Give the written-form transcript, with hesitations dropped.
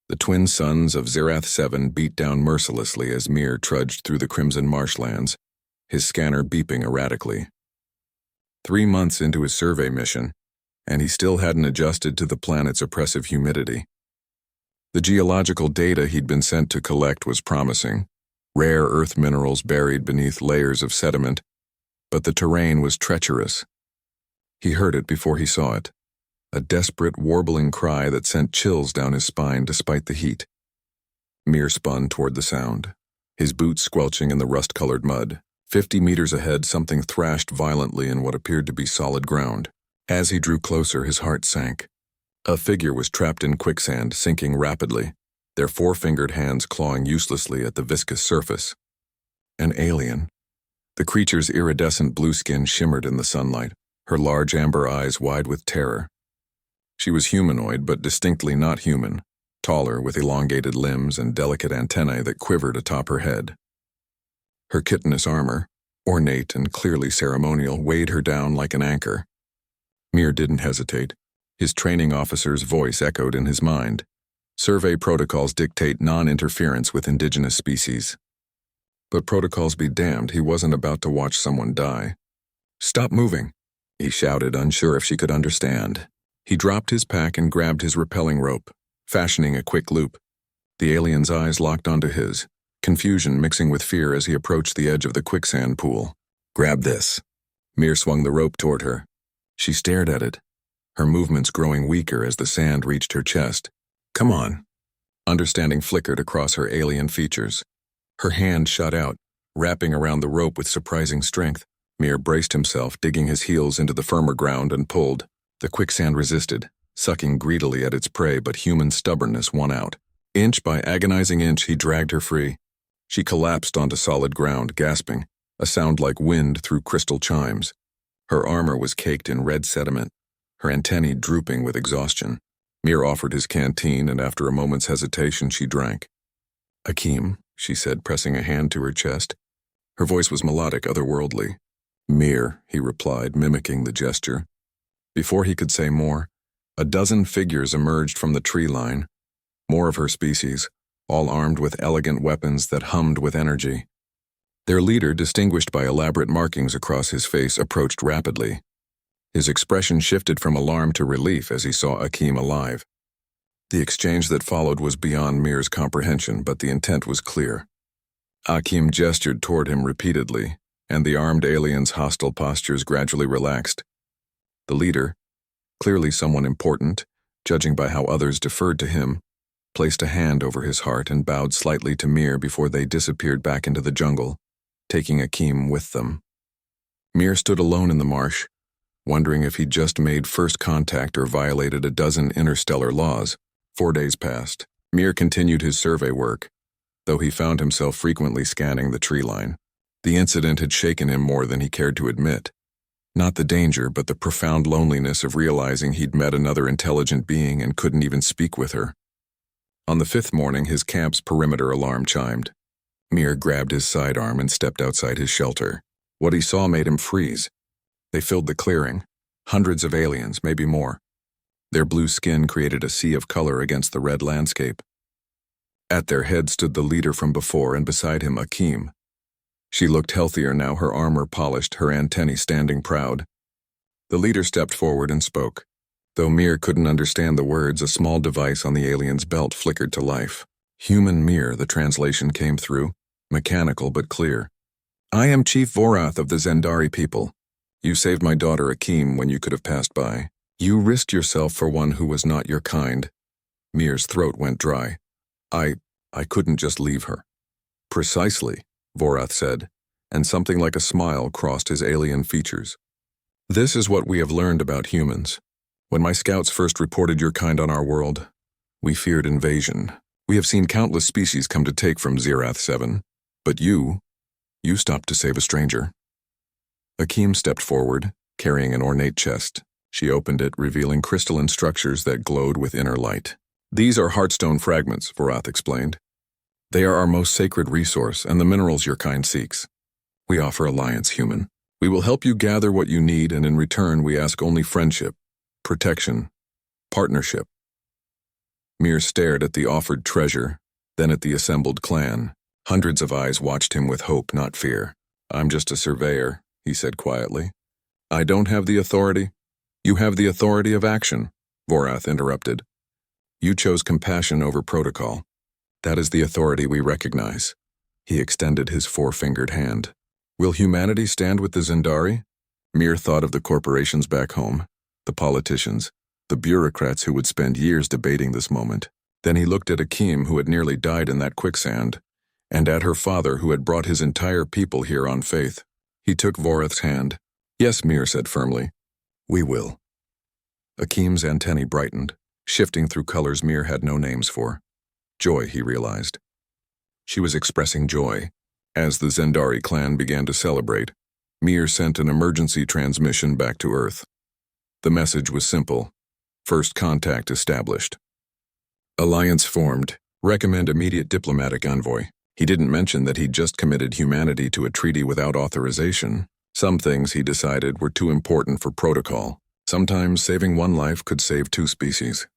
The twin suns of Zerath-7 beat down mercilessly as Mir trudged through the crimson marshlands, his scanner beeping erratically. 3 months into his survey mission, and he still hadn't adjusted to the planet's oppressive humidity. The geological data he'd been sent to collect was promising, rare earth minerals buried beneath layers of sediment, but the terrain was treacherous. He heard it before he saw it, a desperate, warbling cry that sent chills down his spine despite the heat. Mir spun toward the sound, his boots squelching in the rust-colored mud. 50 meters ahead, something thrashed violently in what appeared to be solid ground. As he drew closer, his heart sank. A figure was trapped in quicksand, sinking rapidly, their four-fingered hands clawing uselessly at the viscous surface. An alien. The creature's iridescent blue skin shimmered in the sunlight, her large amber eyes wide with terror. She was humanoid, but distinctly not human, taller, with elongated limbs and delicate antennae that quivered atop her head. Her chitinous armor, ornate and clearly ceremonial, weighed her down like an anchor. Mir didn't hesitate. His training officer's voice echoed in his mind. Survey protocols dictate non-interference with indigenous species. But protocols be damned, he wasn't about to watch someone die. "Stop moving," he shouted, unsure if she could understand. He dropped his pack and grabbed his rappelling rope, fashioning a quick loop. The alien's eyes locked onto his, confusion mixing with fear as he approached the edge of the quicksand pool. "Grab this." Mir swung the rope toward her. She stared at it, her movements growing weaker as the sand reached her chest. "Come on." Understanding flickered across her alien features. Her hand shot out, wrapping around the rope with surprising strength. Mir braced himself, digging his heels into the firmer ground, and pulled. The quicksand resisted, sucking greedily at its prey, but human stubbornness won out. Inch by agonizing inch, he dragged her free. She collapsed onto solid ground, gasping, a sound like wind through crystal chimes. Her armor was caked in red sediment, her antennae drooping with exhaustion. Mir offered his canteen, and after a moment's hesitation, she drank. "Akeem," she said, pressing a hand to her chest. Her voice was melodic, otherworldly. "Mir," he replied, mimicking the gesture. Before he could say more, a dozen figures emerged from the tree line, more of her species, all armed with elegant weapons that hummed with energy. Their leader, distinguished by elaborate markings across his face, approached rapidly. His expression shifted from alarm to relief as he saw Akeem alive. The exchange that followed was beyond Mir's comprehension, but the intent was clear. Akeem gestured toward him repeatedly, and the armed alien's hostile postures gradually relaxed. The leader, clearly someone important, judging by how others deferred to him, placed a hand over his heart and bowed slightly to Mir before they disappeared back into the jungle, taking Akeem with them. Mir stood alone in the marsh, wondering if he'd just made first contact or violated a dozen interstellar laws. 4 days passed. Mir continued his survey work, though he found himself frequently scanning the tree line. The incident had shaken him more than he cared to admit. Not the danger, but the profound loneliness of realizing he'd met another intelligent being and couldn't even speak with her. On the 5th morning, his camp's perimeter alarm chimed. Mir grabbed his sidearm and stepped outside his shelter. What he saw made him freeze. They filled the clearing, hundreds of aliens, maybe more. Their blue skin created a sea of color against the red landscape. At their head stood the leader from before, and beside him Akeem. She looked healthier now, her armor polished, her antennae standing proud. The leader stepped forward and spoke. Though Mir couldn't understand the words, a small device on the alien's belt flickered to life. "Human Mir," the translation came through, mechanical but clear. "I am Chief Vorath of the Zendari people. You saved my daughter Akeem when you could have passed by. You risked yourself for one who was not your kind." Mir's throat went dry. I couldn't just leave her." "Precisely," Vorath said, and something like a smile crossed his alien features. "This is what we have learned about humans. When my scouts first reported your kind on our world, we feared invasion. We have seen countless species come to take from Zerath-7, but you stopped to save a stranger." Akeem stepped forward, carrying an ornate chest. She opened it, revealing crystalline structures that glowed with inner light. "These are heartstone fragments," Vorath explained. "They are our most sacred resource and the minerals your kind seeks. We offer alliance, human. We will help you gather what you need, and in return we ask only friendship, protection, partnership." Mir stared at the offered treasure, then at the assembled clan. Hundreds of eyes watched him with hope, not fear. "I'm just a surveyor," he said quietly. "I don't have the authority." "You have the authority of action," Vorath interrupted. "You chose compassion over protocol. That is the authority we recognize." He extended his four-fingered hand. "Will humanity stand with the Zendari?" Mir thought of the corporations back home, the politicians, the bureaucrats who would spend years debating this moment. Then he looked at Akeem, who had nearly died in that quicksand, and at her father, who had brought his entire people here on faith. He took Vorath's hand. "Yes," Mir said firmly. "We will." Akeem's antennae brightened, shifting through colors Mir had no names for. Joy, he realized. She was expressing joy. As the Zendari clan began to celebrate, Mir sent an emergency transmission back to Earth. The message was simple. First contact established. Alliance formed. Recommend immediate diplomatic envoy. He didn't mention that he'd just committed humanity to a treaty without authorization. Some things, he decided, were too important for protocol. Sometimes saving one life could save two species.